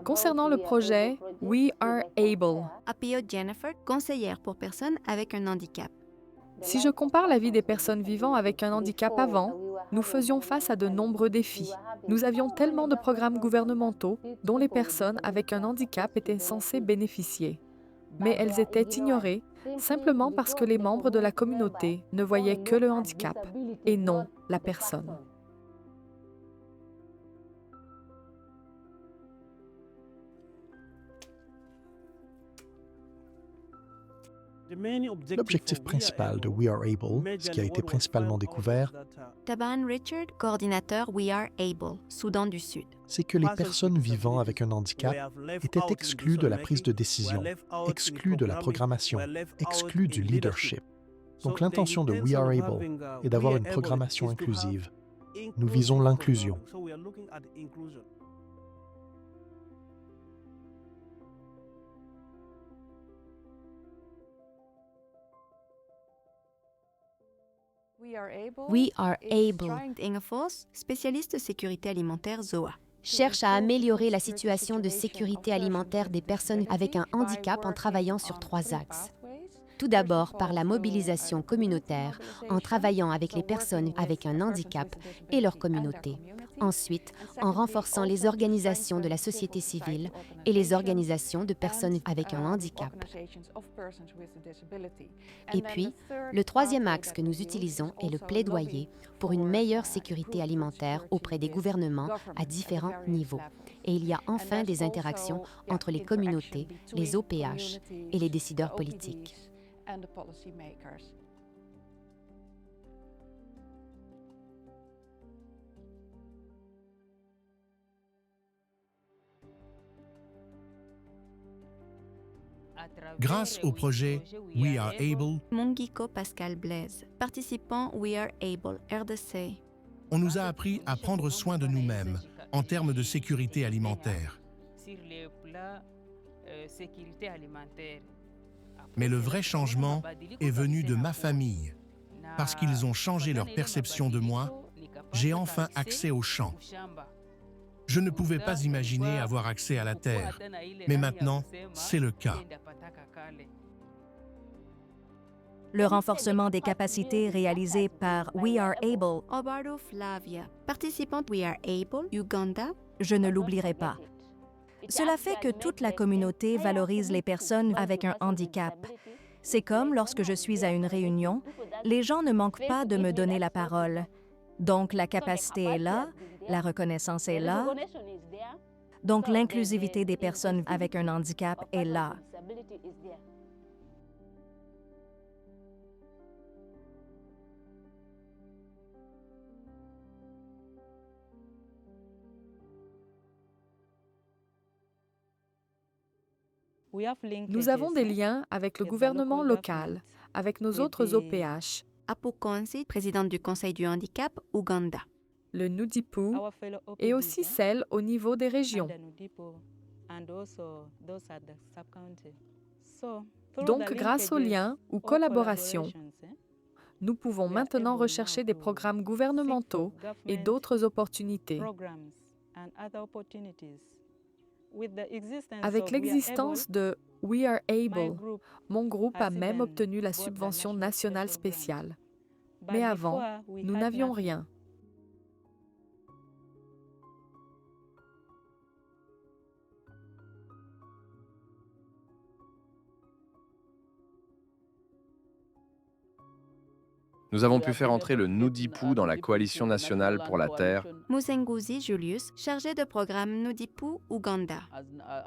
Concernant le projet We Are Able, Apio Jennifer, conseillère pour personnes avec un handicap. si je compare la vie des personnes vivant avec un handicap avant, nous faisions face à de nombreux défis. Nous avions tellement de programmes gouvernementaux dont les personnes avec un handicap étaient censées bénéficier. Mais elles étaient ignorées simplement parce que les membres de la communauté ne voyaient que le handicap et non la personne. L'objectif principal de We Are Able, ce qui a été principalement découvert, Taban Richard, coordinateur We Are Able, Soudan du Sud. c'est que les personnes vivant avec un handicap étaient exclues de la prise de décision, exclues de la programmation, exclues du leadership. Donc l'intention de We Are Able est d'avoir une programmation inclusive. Nous visons l'inclusion. We Are Able Inge Voss, spécialiste sécurité alimentaire ZOA. cherche à améliorer la situation de sécurité alimentaire des personnes avec un handicap en travaillant sur 3 axes. Tout d'abord par la mobilisation communautaire, en travaillant avec les personnes avec un handicap et leur communauté. Ensuite, en renforçant les organisations de la société civile et les organisations de personnes avec un handicap. Et puis, le troisième axe que nous utilisons est le plaidoyer pour une meilleure sécurité alimentaire auprès des gouvernements à différents niveaux. Et il y a enfin des interactions entre les communautés, les OPH et les décideurs politiques. Grâce au projet We Are Able, Mungiko Pascal Blaise, participant We Are Able, RDC. on nous a appris à prendre soin de nous-mêmes en termes de sécurité alimentaire. Mais le vrai changement est venu de ma famille. Parce qu'ils ont changé leur perception de moi, j'ai enfin accès aux champs. Je ne pouvais pas imaginer avoir accès à la terre, mais maintenant, c'est le cas. Le renforcement des capacités réalisé par We Are Able, Obardo Flavia, participante We Are Able, Uganda. je ne l'oublierai pas. Cela fait que toute la communauté valorise les personnes avec un handicap. C'est comme lorsque je suis à une réunion, les gens ne manquent pas de me donner la parole. Donc la capacité est là, la reconnaissance est là, donc l'inclusivité des personnes avec un handicap est là. nous avons des liens avec le gouvernement local, avec nos autres OPH, Apu Konsi, présidente du Conseil du handicap, Ouganda. le NUDIPU, et aussi celles au niveau des régions. Donc, grâce aux liens ou collaborations, nous pouvons maintenant rechercher des programmes gouvernementaux et d'autres opportunités. Avec l'existence de We Are Able, mon groupe a même obtenu la subvention nationale spéciale. Mais avant, nous n'avions rien. Nous avons pu faire entrer le NUDIPU dans la Coalition nationale pour la Terre Musenguzi Julius, chargé de programme Nudipu, Ouganda.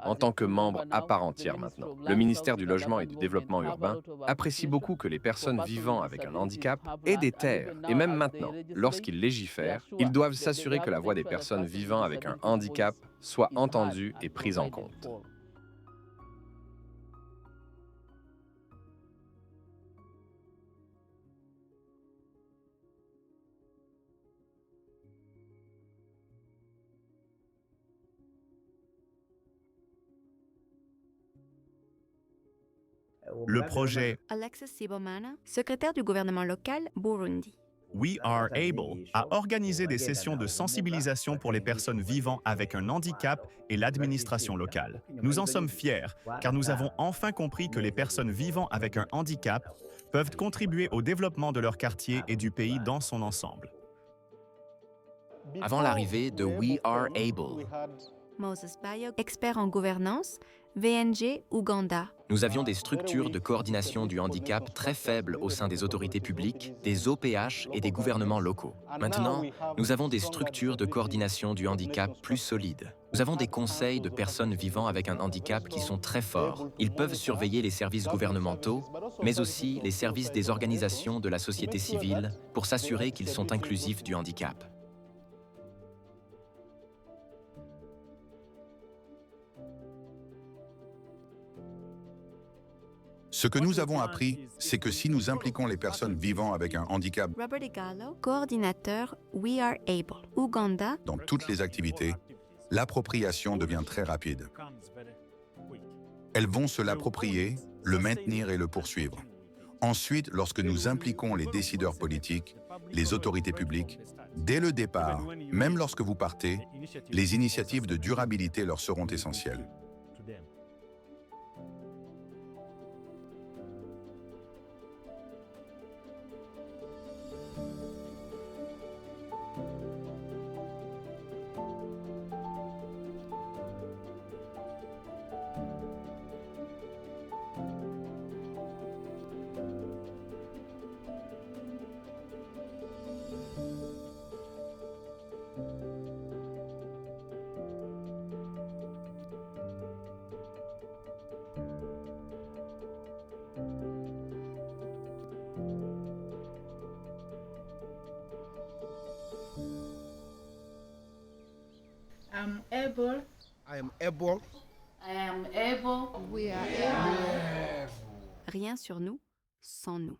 en tant que membre à part entière maintenant. Le ministère du Logement et du Développement urbain apprécie beaucoup que les personnes vivant avec un handicap aient des terres. Et même maintenant, lorsqu'ils légifèrent, ils doivent s'assurer que la voix des personnes vivant avec un handicap soit entendue et prise en compte. Le projet Alexis Sibomana, secrétaire du gouvernement local, Burundi. We Are Able a organisé des sessions de sensibilisation pour les personnes vivant avec un handicap et l'administration locale. Nous en sommes fiers, car nous avons enfin compris que les personnes vivant avec un handicap peuvent contribuer au développement de leur quartier et du pays dans son ensemble. Avant l'arrivée de We Are Able, Moses Bayo, expert en gouvernance, VNG Ouganda. nous avions des structures de coordination du handicap très faibles au sein des autorités publiques, des OPH et des gouvernements locaux. Maintenant, nous avons des structures de coordination du handicap plus solides. Nous avons des conseils de personnes vivant avec un handicap qui sont très forts. Ils peuvent surveiller les services gouvernementaux, mais aussi les services des organisations de la société civile pour s'assurer qu'ils sont inclusifs du handicap. Ce que nous avons appris, c'est que si nous impliquons les personnes vivant avec un handicap Robert Igalo, coordinateur We Are Able, Ouganda. dans toutes les activités, l'appropriation devient très rapide. Elles vont se l'approprier, le maintenir et le poursuivre. Ensuite, lorsque nous impliquons les décideurs politiques, les autorités publiques, dès le départ, même lorsque vous partez, les initiatives de durabilité leur seront essentielles. I'm able. I am able. I am able. Rien sur nous sans nous.